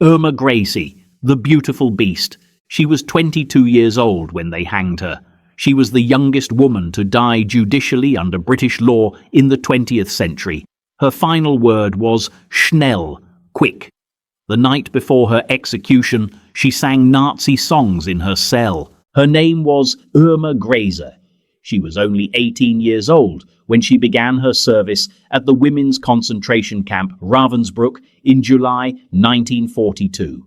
Irma Grese, the beautiful beast. She was 22 years old when they hanged her. She was the youngest woman to die judicially under British law in the 20th century. Her final word was "Schnell," quick. The night before her execution, she sang Nazi songs in her cell. Her name was Irma Grese. She was only 18 years old when she began her service at the women's concentration camp Ravensbrück in July 1942.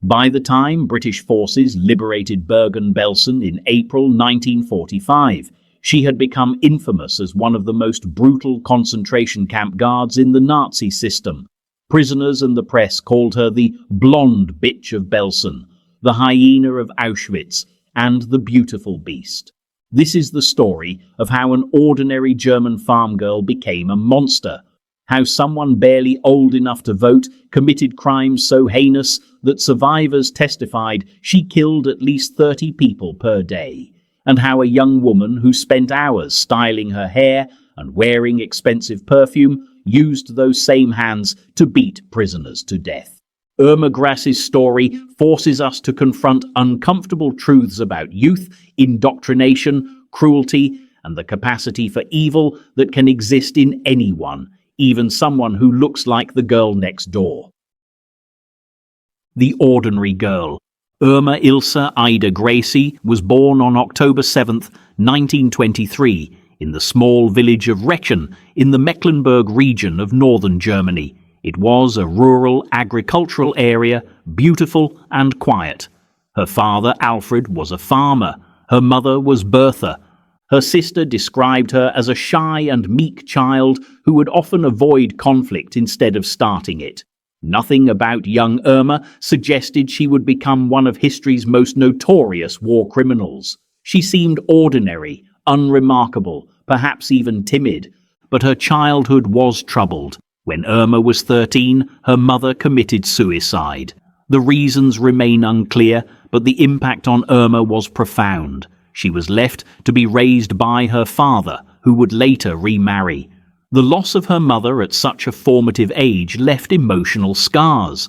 By the time British forces liberated Bergen-Belsen in April 1945, she had become infamous as one of the most brutal concentration camp guards in the Nazi system. Prisoners and the press called her the blonde bitch of Belsen, the hyena of Auschwitz, and the beautiful beast. This is the story of how an ordinary German farm girl became a monster, how someone barely old enough to vote committed crimes so heinous that survivors testified she killed at least 30 people per day, and how a young woman who spent hours styling her hair and wearing expensive perfume used those same hands to beat prisoners to death. Irma Grese's story forces us to confront uncomfortable truths about youth, indoctrination, cruelty, and the capacity for evil that can exist in anyone, even someone who looks like the girl next door. The ordinary girl. Irma Ilse Ida Grese was born on October 7, 1923, in the small village of Rechen in the Mecklenburg region of northern Germany. It was a rural agricultural area, beautiful and quiet. Her father, Alfred, was a farmer. Her mother was Bertha. Her sister described her as a shy and meek child who would often avoid conflict instead of starting it. Nothing about young Irma suggested she would become one of history's most notorious war criminals. She seemed ordinary, unremarkable, perhaps even timid, but her childhood was troubled. When Irma was 13, her mother committed suicide. The reasons remain unclear, but the impact on Irma was profound. She was left to be raised by her father, who would later remarry. The loss of her mother at such a formative age left emotional scars.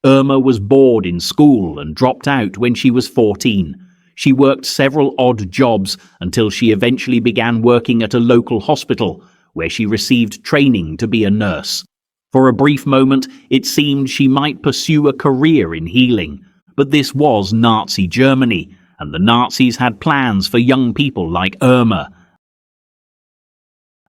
Irma was bored in school and dropped out when she was 14. She worked several odd jobs until she eventually began working at a local hospital, where she received training to be a nurse. For a brief moment, it seemed she might pursue a career in healing, but this was Nazi Germany, and the Nazis had plans for young people like Irma.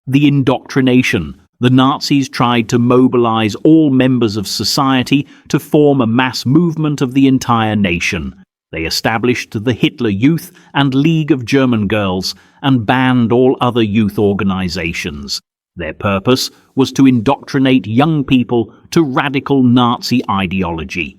The indoctrination. The Nazis tried to mobilize all members of society to form a mass movement of the entire nation. They established the Hitler Youth and League of German Girls and banned all other youth organizations. Their purpose was to indoctrinate young people to radical Nazi ideology.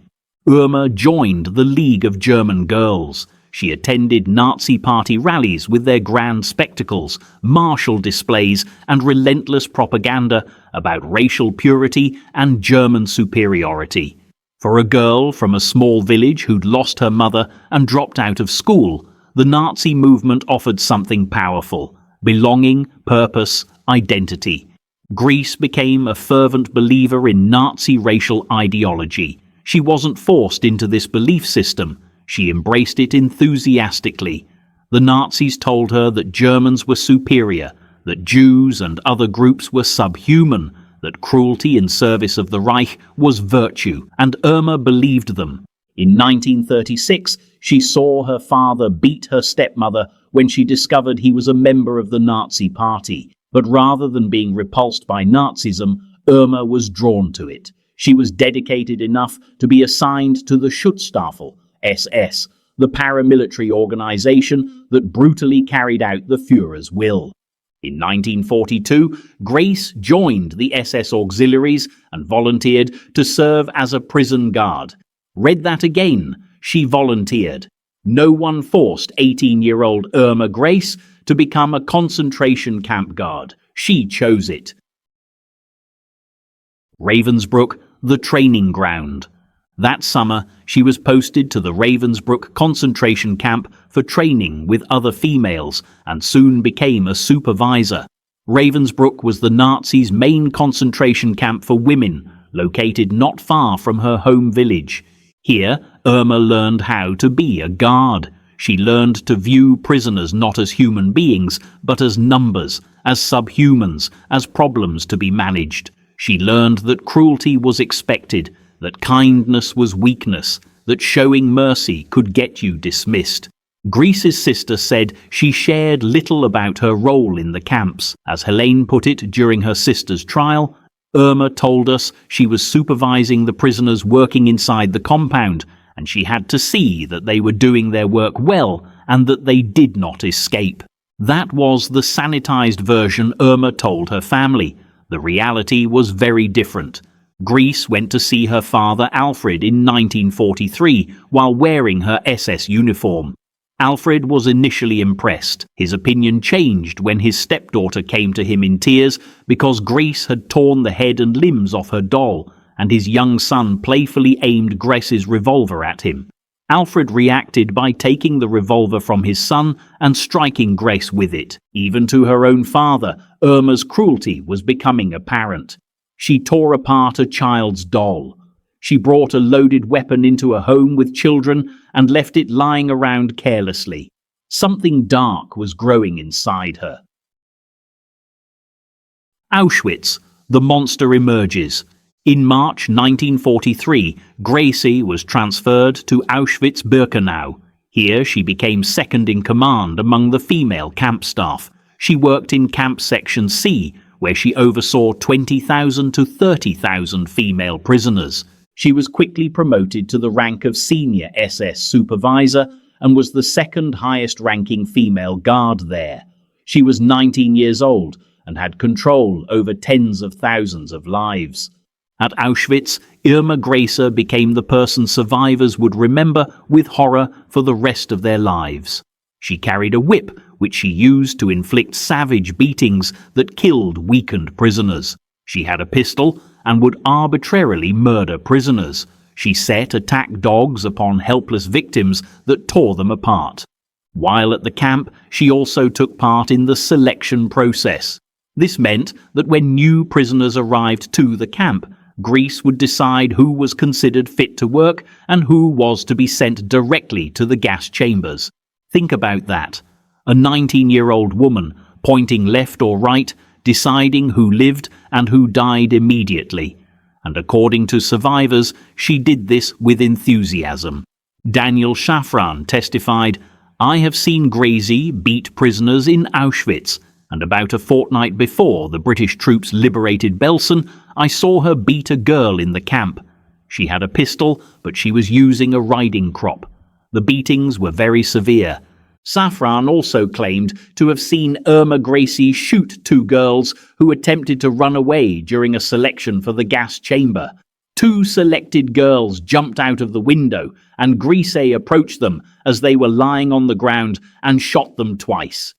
Irma joined the League of German Girls. She attended Nazi party rallies with their grand spectacles, martial displays, and relentless propaganda about racial purity and German superiority. For a girl from a small village who'd lost her mother and dropped out of school, the Nazi movement offered something powerful: belonging, purpose, identity. Greece became a fervent believer in Nazi racial ideology. She wasn't forced into this belief system. She embraced it enthusiastically. The Nazis told her that Germans were superior, that Jews and other groups were subhuman, that cruelty in service of the Reich was virtue, and Irma believed them. In 1936, she saw her father beat her stepmother when she discovered he was a member of the Nazi Party. But rather than being repulsed by Nazism, Irma was drawn to it. She was dedicated enough to be assigned to the Schutzstaffel, SS, the paramilitary organization that brutally carried out the Führer's will. In 1942, Grace joined the SS auxiliaries and volunteered to serve as a prison guard. Read that again. She volunteered. No one forced 18-year-old Irma Grese to become a concentration camp guard. She chose it. Ravensbrück, the training ground. That summer, she was posted to the Ravensbrück concentration camp for training with other females and soon became a supervisor. Ravensbrück was the Nazis' main concentration camp for women, located not far from her home village. Here, Irma learned how to be a guard. She learned to view prisoners not as human beings, but as numbers, as subhumans, as problems to be managed. She learned that cruelty was expected, that kindness was weakness, that showing mercy could get you dismissed. Grese's sister said she shared little about her role in the camps. As Helene put it during her sister's trial, Irma told us she was supervising the prisoners working inside the compound, and she had to see that they were doing their work well and that they did not escape. That was the sanitized version Irma told her family. The reality was very different. Grese went to see her father Alfred in 1943 while wearing her SS uniform. Alfred was initially impressed. His opinion changed when his stepdaughter came to him in tears because Grese had torn the head and limbs off her doll, and his young son playfully aimed Grese's revolver at him. Alfred reacted by taking the revolver from his son and striking Grese with it. Even to her own father, Irma's cruelty was becoming apparent. She tore apart a child's doll. She brought a loaded weapon into a home with children and left it lying around carelessly. Something dark was growing inside her. Auschwitz. The monster emerges. In March 1943, Grese was transferred to Auschwitz-Birkenau. Here she became second in command among the female camp staff. She worked in Camp Section C, where she oversaw 20,000 to 30,000 female prisoners. She was quickly promoted to the rank of senior SS supervisor and was the second highest-ranking female guard there. She was 19 years old and had control over tens of thousands of lives. At Auschwitz, Irma Grese became the person survivors would remember with horror for the rest of their lives. She carried a whip, which she used to inflict savage beatings that killed weakened prisoners. She had a pistol and would arbitrarily murder prisoners. She set attack dogs upon helpless victims that tore them apart. While at the camp, she also took part in the selection process. This meant that when new prisoners arrived to the camp, Grese would decide who was considered fit to work and who was to be sent directly to the gas chambers. Think about that. A 19-year-old woman pointing left or right, deciding who lived and who died immediately. And according to survivors, she did this with enthusiasm. Daniel Shafran testified, "I have seen Grese beat prisoners in Auschwitz, and about a fortnight before the British troops liberated Belsen, I saw her beat a girl in the camp. She had a pistol, but she was using a riding crop. The beatings were very severe." Safran also claimed to have seen Irma Grese shoot two girls who attempted to run away during a selection for the gas chamber. Two selected girls jumped out of the window, and Grese approached them as they were lying on the ground and shot them twice.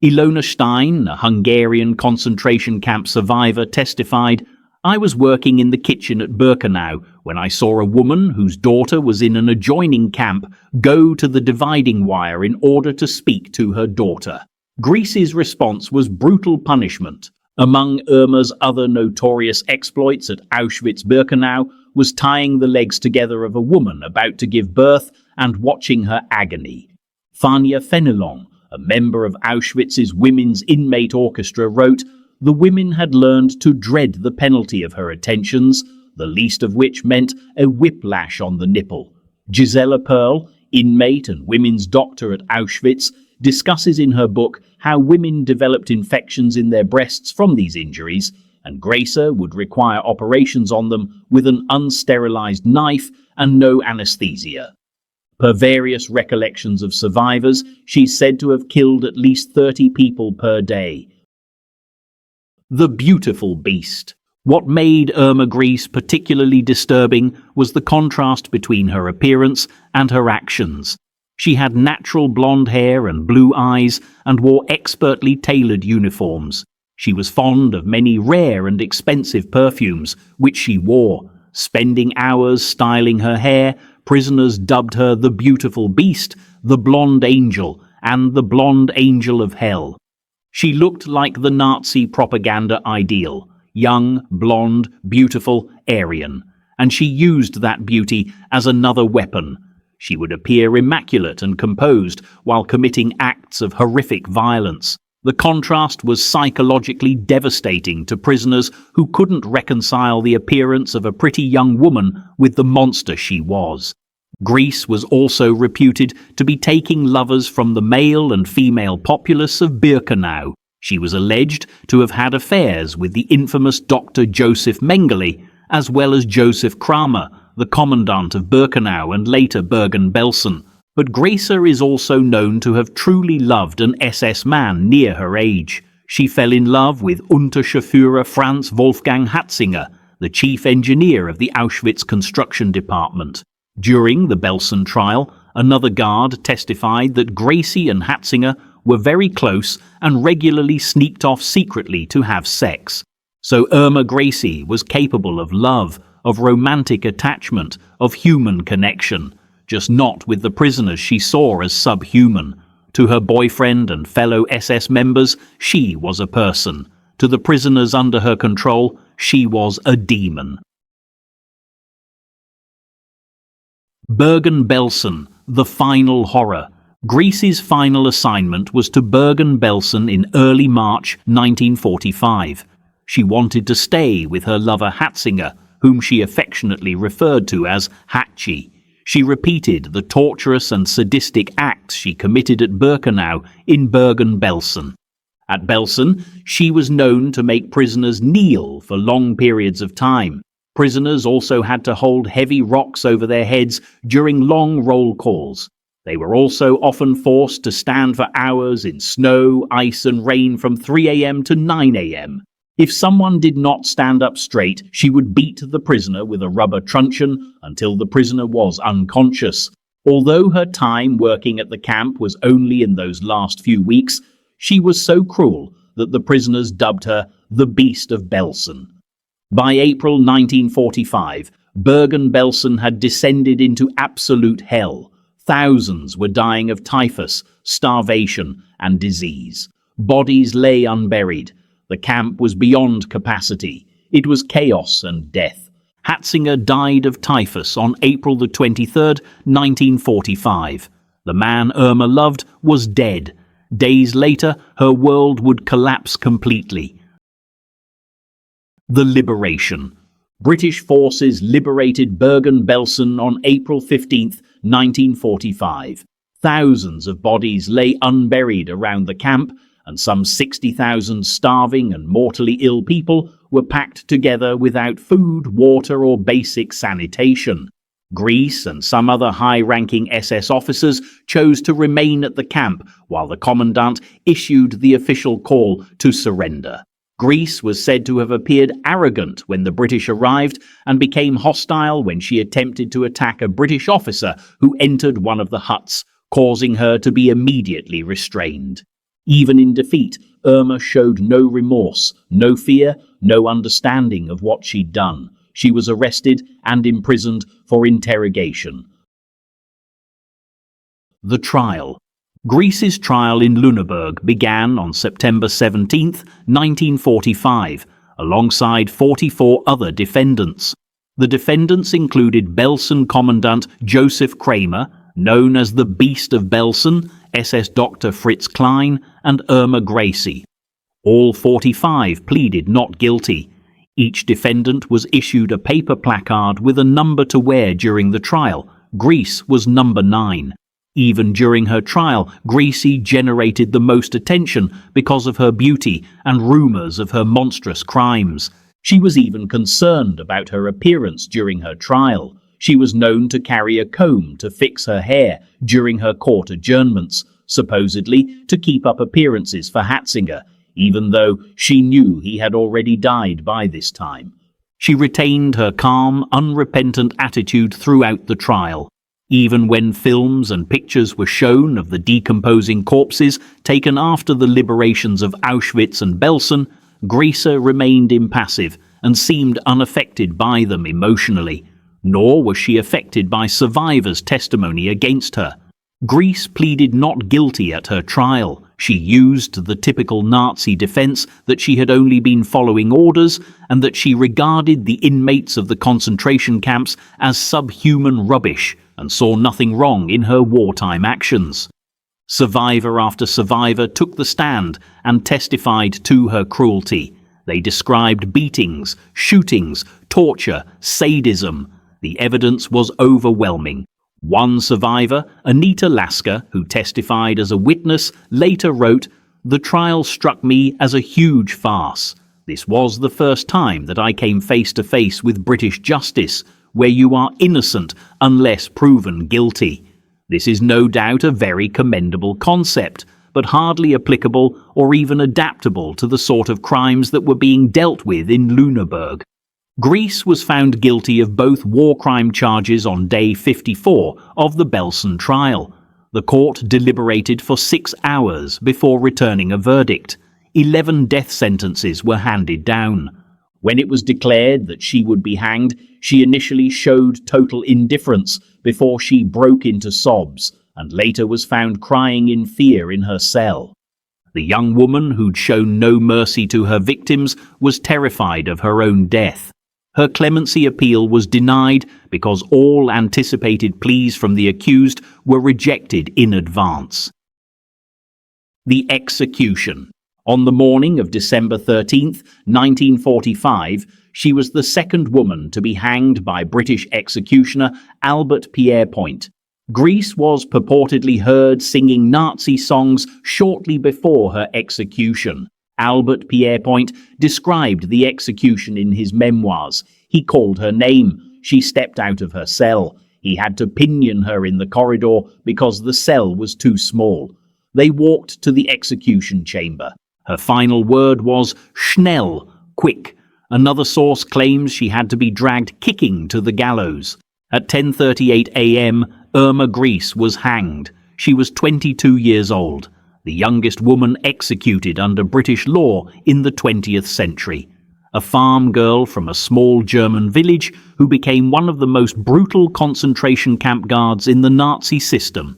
Ilona Stein, a Hungarian concentration camp survivor, testified, "I was working in the kitchen at Birkenau when I saw a woman whose daughter was in an adjoining camp go to the dividing wire in order to speak to her daughter." Grese's response was brutal punishment. Among Irma's other notorious exploits at Auschwitz-Birkenau was tying the legs together of a woman about to give birth and watching her agony. Fania Fenelon, a member of Auschwitz's women's inmate orchestra, wrote, "The women had learned to dread the penalty of her attentions, the least of which meant a whiplash on the nipple." Gisela Perl, inmate and women's doctor at Auschwitz, discusses in her book how women developed infections in their breasts from these injuries, and Grese would require operations on them with an unsterilized knife and no anesthesia. Per various recollections of survivors, she's said to have killed at least 30 people per day. The beautiful beast. What made Irma Grese particularly disturbing was the contrast between her appearance and her actions. She had natural blonde hair and blue eyes and wore expertly tailored uniforms. She was fond of many rare and expensive perfumes, which she wore. Spending hours styling her hair, prisoners dubbed her the beautiful beast, the blonde angel, and the blonde angel of hell. She looked like the Nazi propaganda ideal, young, blonde, beautiful, Aryan. and she used that beauty as another weapon. She would appear immaculate and composed while committing acts of horrific violence. The contrast was psychologically devastating to prisoners who couldn't reconcile the appearance of a pretty young woman with the monster she was. Grese was also reputed to be taking lovers from the male and female populace of Birkenau. She was alleged to have had affairs with the infamous Dr. Joseph Mengele, as well as Joseph Kramer, the commandant of Birkenau and later Bergen-Belsen. But Grese is also known to have truly loved an SS man near her age. She fell in love with Unterscharführer Franz Wolfgang Hatzinger, the chief engineer of the Auschwitz construction department. During the Belsen trial, another guard testified that Grese and Hatzinger were very close and regularly sneaked off secretly to have sex. So Irma Grese was capable of love, of romantic attachment, of human connection, just not with the prisoners she saw as subhuman. To her boyfriend and fellow SS members, she was a person. To the prisoners under her control, she was a demon. Bergen-Belsen, the final horror. Grese's final assignment was to Bergen-Belsen in early March 1945. She wanted to stay with her lover Hatzinger, whom she affectionately referred to as Hatchie. She repeated the torturous and sadistic acts she committed at Birkenau in Bergen-Belsen. At Belsen, she was known to make prisoners kneel for long periods of time. Prisoners also had to hold heavy rocks over their heads during long roll calls. They were also often forced to stand for hours in snow, ice and rain from 3 a.m. to 9 a.m. If someone did not stand up straight, she would beat the prisoner with a rubber truncheon until the prisoner was unconscious. Although her time working at the camp was only in those last few weeks, she was so cruel that the prisoners dubbed her the Beast of Belsen. By April 1945, Bergen-Belsen had descended into absolute hell. Thousands were dying of typhus, starvation, and disease. Bodies lay unburied. The camp was beyond capacity. It was chaos and death. Hatzinger died of typhus on April 23, 1945. The man Irma loved was dead. Days later, her world would collapse completely. The liberation. British forces liberated Bergen-Belsen on April 15, 1945. Thousands of bodies lay unburied around the camp, and some 60,000 starving and mortally ill people were packed together without food, water, or basic sanitation. Grese and some other high-ranking SS officers chose to remain at the camp while the commandant issued the official call to surrender. Grese was said to have appeared arrogant when the British arrived and became hostile when she attempted to attack a British officer who entered one of the huts, causing her to be immediately restrained. Even in defeat, Irma showed no remorse, no fear, no understanding of what she'd done. She was arrested and imprisoned for interrogation. The trial. Grese's trial in Lüneburg began on September 17, 1945, alongside 44 other defendants. The defendants included Belsen Commandant Joseph Kramer, known as the Beast of Belsen, SS Dr. Fritz Klein, and Irma Grese. All 45 pleaded not guilty. Each defendant was issued a paper placard with a number to wear during the trial. Grese was number 9. Even during her trial, Grese generated the most attention because of her beauty and rumours of her monstrous crimes. She was even concerned about her appearance during her trial. She was known to carry a comb to fix her hair during her court adjournments, supposedly to keep up appearances for Hatzinger, even though she knew he had already died by this time. She retained her calm, unrepentant attitude throughout the trial. Even when films and pictures were shown of the decomposing corpses taken after the liberations of Auschwitz and Belsen, Grese remained impassive and seemed unaffected by them emotionally. Nor was she affected by survivors' testimony against her. Grese pleaded not guilty at her trial. She used the typical Nazi defense that she had only been following orders and that she regarded the inmates of the concentration camps as subhuman rubbish and saw nothing wrong in her wartime actions. Survivor after survivor took the stand and testified to her cruelty. They described beatings, shootings, torture, sadism. The evidence was overwhelming. One survivor, Anita Lasker, who testified as a witness, later wrote, "The trial struck me as a huge farce. This was the first time that I came face to face with British justice, where you are innocent unless proven guilty. This is no doubt a very commendable concept, but hardly applicable or even adaptable to the sort of crimes that were being dealt with in Lüneburg." Grese was found guilty of both war crime charges on day 54 of the Belsen Trial. The court deliberated for 6 hours before returning a verdict. 11 death sentences were handed down. When it was declared that she would be hanged, she initially showed total indifference before she broke into sobs and later was found crying in fear in her cell. The young woman, who'd shown no mercy to her victims, was terrified of her own death. Her clemency appeal was denied because all anticipated pleas from the accused were rejected in advance. The execution. On the morning of December 13th, 1945, she was the second woman to be hanged by British executioner Albert Pierrepoint. Grese was purportedly heard singing Nazi songs shortly before her execution. Albert Pierrepoint described the execution in his memoirs. He called her name. She stepped out of her cell. He had to pinion her in the corridor because the cell was too small. They walked to the execution chamber. Her final word was "Schnell," quick. Another source claims she had to be dragged kicking to the gallows. At 10:38 a.m., Irma Grese was hanged. She was 22 years old, the youngest woman executed under British law in the 20th century. A farm girl from a small German village who became one of the most brutal concentration camp guards in the Nazi system.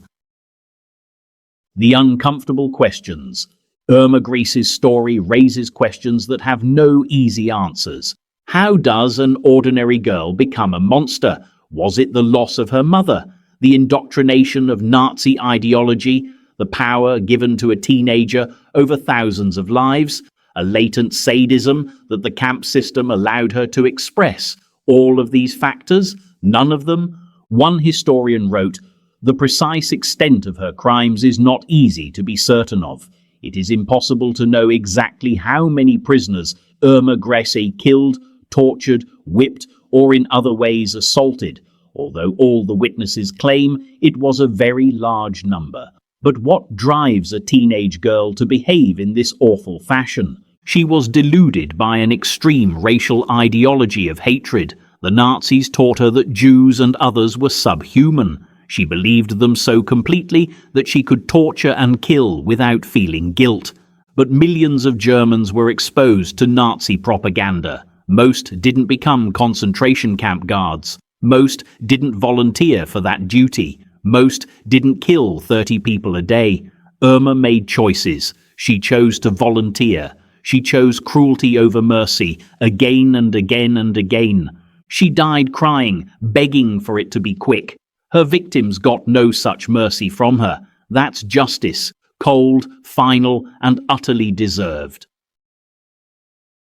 The uncomfortable questions. Irma Grese's story raises questions that have no easy answers. How does an ordinary girl become a monster? Was it the loss of her mother, the indoctrination of Nazi ideology, the power given to a teenager over thousands of lives, a latent sadism that the camp system allowed her to express? All of these factors? None of them? One historian wrote, "The precise extent of her crimes is not easy to be certain of. It is impossible to know exactly how many prisoners Irma Grese killed, tortured, whipped, or in other ways assaulted, although all the witnesses claim it was a very large number. But what drives a teenage girl to behave in this awful fashion? She was deluded by an extreme racial ideology of hatred. The Nazis taught her that Jews and others were subhuman. She believed them so completely that she could torture and kill without feeling guilt. But millions of Germans were exposed to Nazi propaganda. Most didn't become concentration camp guards. Most didn't volunteer for that duty. Most didn't kill 30 people a day. Irma made choices. She chose to volunteer. She chose cruelty over mercy, again and again and again. She died crying, begging for it to be quick. Her victims got no such mercy from her. That's justice, cold, final, and utterly deserved.